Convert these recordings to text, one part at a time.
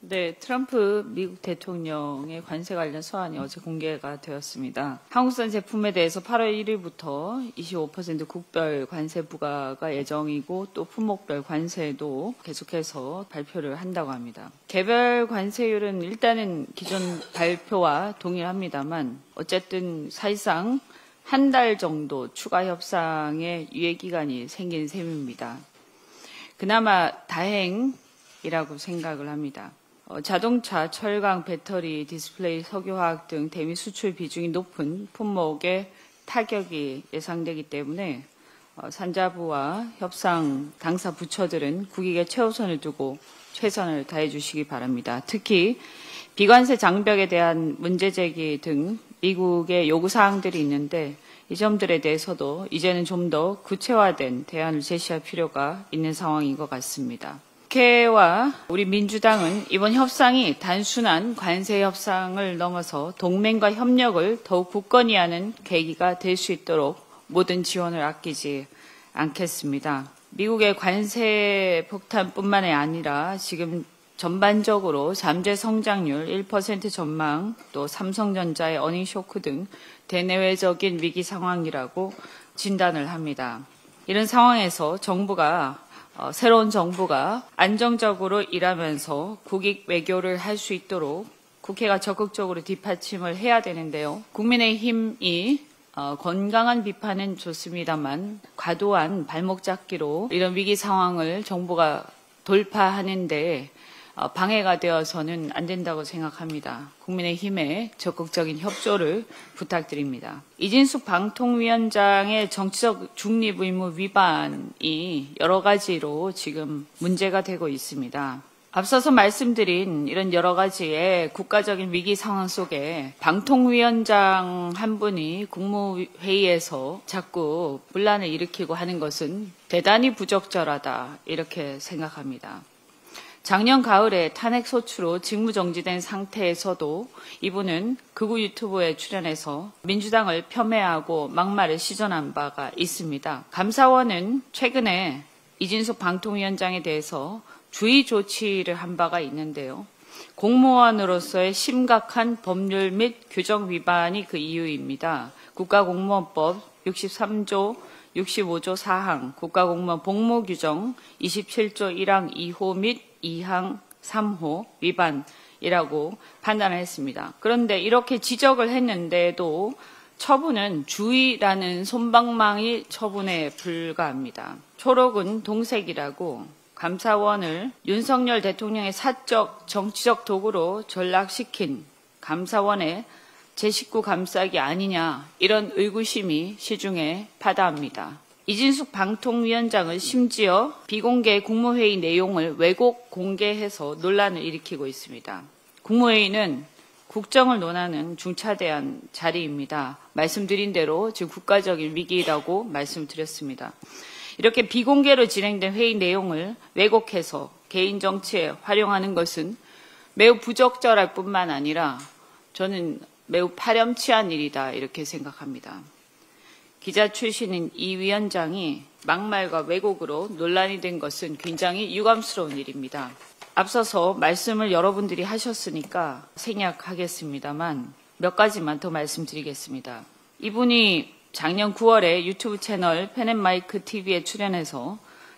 네, 트럼프 미국 대통령의 관세 관련 서한이 어제 공개가 되었습니다. 한국산 제품에 대해서 8월 1일부터 25% 국별 관세 부과가 예정이고 또 품목별 관세도 계속해서 발표를 한다고 합니다. 개별 관세율은 일단은 기존 발표와 동일합니다만 어쨌든 사실상 한 달 정도 추가 협상의 유예기간이 생긴 셈입니다. 그나마 다행이라고 생각을 합니다. 자동차, 철강, 배터리, 디스플레이, 석유화학 등 대미 수출 비중이 높은 품목에 타격이 예상되기 때문에 산자부와 협상 당사 부처들은 국익에 최우선을 두고 최선을 다해 주시기 바랍니다. 특히 비관세 장벽에 대한 문제 제기 등 미국의 요구사항들이 있는데 이 점들에 대해서도 이제는 좀 더 구체화된 대안을 제시할 필요가 있는 상황인 것 같습니다. 국회와 우리 민주당은 이번 협상이 단순한 관세 협상을 넘어서 동맹과 협력을 더욱 굳건히 하는 계기가 될 수 있도록 모든 지원을 아끼지 않겠습니다. 미국의 관세 폭탄뿐만이 아니라 지금 전반적으로 잠재 성장률 1% 전망, 또 삼성전자의 어닝 쇼크 등 대내외적인 위기 상황이라고 진단을 합니다. 이런 상황에서 새로운 정부가 안정적으로 일하면서 국익 외교를 할 수 있도록 국회가 적극적으로 뒷받침을 해야 되는데요. 국민의힘이 건강한 비판은 좋습니다만 과도한 발목 잡기로 이런 위기 상황을 정부가 돌파하는데 방해가 되어서는 안 된다고 생각합니다. 국민의힘의 적극적인 협조를 부탁드립니다. 이진숙 방통위원장의 정치적 중립 의무 위반이 여러 가지로 지금 문제가 되고 있습니다. 앞서서 말씀드린 이런 여러 가지의 국가적인 위기 상황 속에 방통위원장 한 분이 국무회의에서 자꾸 분란을 일으키고 하는 것은 대단히 부적절하다 이렇게 생각합니다. 작년 가을에 탄핵 소추로 직무정지된 상태에서도 이분은 극우 유튜브에 출연해서 민주당을 폄훼하고 막말을 시전한 바가 있습니다. 감사원은 최근에 이진숙 방통위원장에 대해서 주의 조치를 한 바가 있는데요. 공무원으로서의 심각한 법률 및 규정 위반이 그 이유입니다. 국가공무원법 63조 65조 4항, 국가공무원 복무규정 27조 1항 2호 및 2항 3호 위반이라고 판단을 했습니다. 그런데 이렇게 지적을 했는데도 처분은 주의라는 솜방망이 처분에 불과합니다. 초록은 동색이라고 감사원을 윤석열 대통령의 사적 정치적 도구로 전락시킨 감사원의 제19 감싸기 아니냐 이런 의구심이 시중에 파다합니다. 이진숙 방통위원장은 심지어 비공개 국무회의 내용을 왜곡 공개해서 논란을 일으키고 있습니다. 국무회의는 국정을 논하는 중차대한 자리입니다. 말씀드린 대로 지금 국가적인 위기라고 말씀드렸습니다. 이렇게 비공개로 진행된 회의 내용을 왜곡해서 개인 정치에 활용하는 것은 매우 부적절할 뿐만 아니라 저는 매우 파렴치한 일이다 이렇게 생각합니다. 기자 출신인 이 위원장이 막말과 왜곡으로 논란이 된 것은 굉장히 유감스러운 일입니다. 앞서서 말씀을 여러분들이 하셨으니까 생략하겠습니다만 몇 가지만 더 말씀드리겠습니다. 이분이 작년 9월에 유튜브 채널 펜앤마이크 TV에 출연해서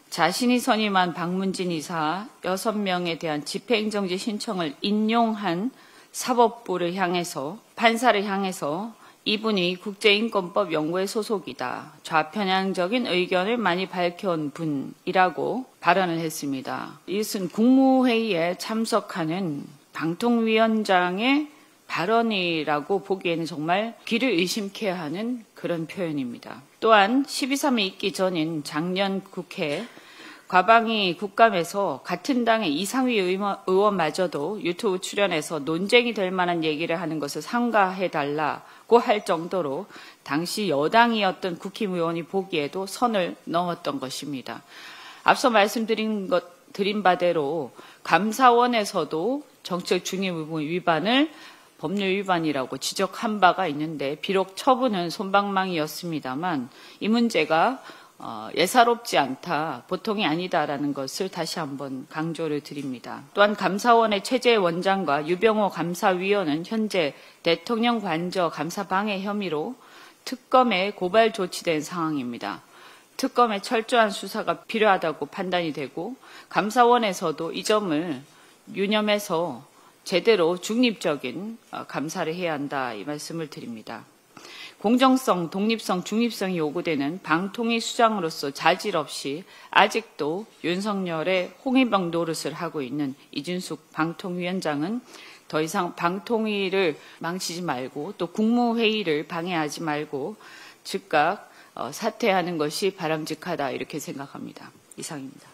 자신이 선임한 박문진 이사 6명에 대한 집행정지 신청을 인용한 사법부를 향해서 판사를 향해서 이분이 국제인권법 연구회 소속이다. 좌편향적인 의견을 많이 밝혀온 분이라고 발언을 했습니다. 이것은 국무회의에 참석하는 방통위원장의 발언이라고 보기에는 정말 귀를 의심케 하는 그런 표현입니다. 또한 12.3이 있기 전인 작년 국회 과방위 국감에서 같은 당의 이상위 의원마저도 유튜브 출연해서 논쟁이 될 만한 얘기를 하는 것을 삼가해달라고 할 정도로 당시 여당이었던 국힘의원이 보기에도 선을 넘었던 것입니다. 앞서 말씀드린 바대로 감사원에서도 정책 중립 의무 위반을 법률 위반이라고 지적한 바가 있는데 비록 처분은 솜방망이였습니다만 이 문제가 예사롭지 않다, 보통이 아니다라는 것을 다시 한번 강조를 드립니다. 또한 감사원의 최재 원장과 유병호 감사위원은 현재 대통령 관저 감사 방해 혐의로 특검에 고발 조치된 상황입니다. 특검의 철저한 수사가 필요하다고 판단이 되고 감사원에서도 이 점을 유념해서 제대로 중립적인 감사를 해야 한다, 이 말씀을 드립니다. 공정성, 독립성, 중립성이 요구되는 방통위 수장으로서 자질 없이 아직도 윤석열의 홍위병 노릇을 하고 있는 이준숙 방통위원장은 더 이상 방통위를 망치지 말고 또 국무회의를 방해하지 말고 즉각 사퇴하는 것이 바람직하다, 이렇게 생각합니다. 이상입니다.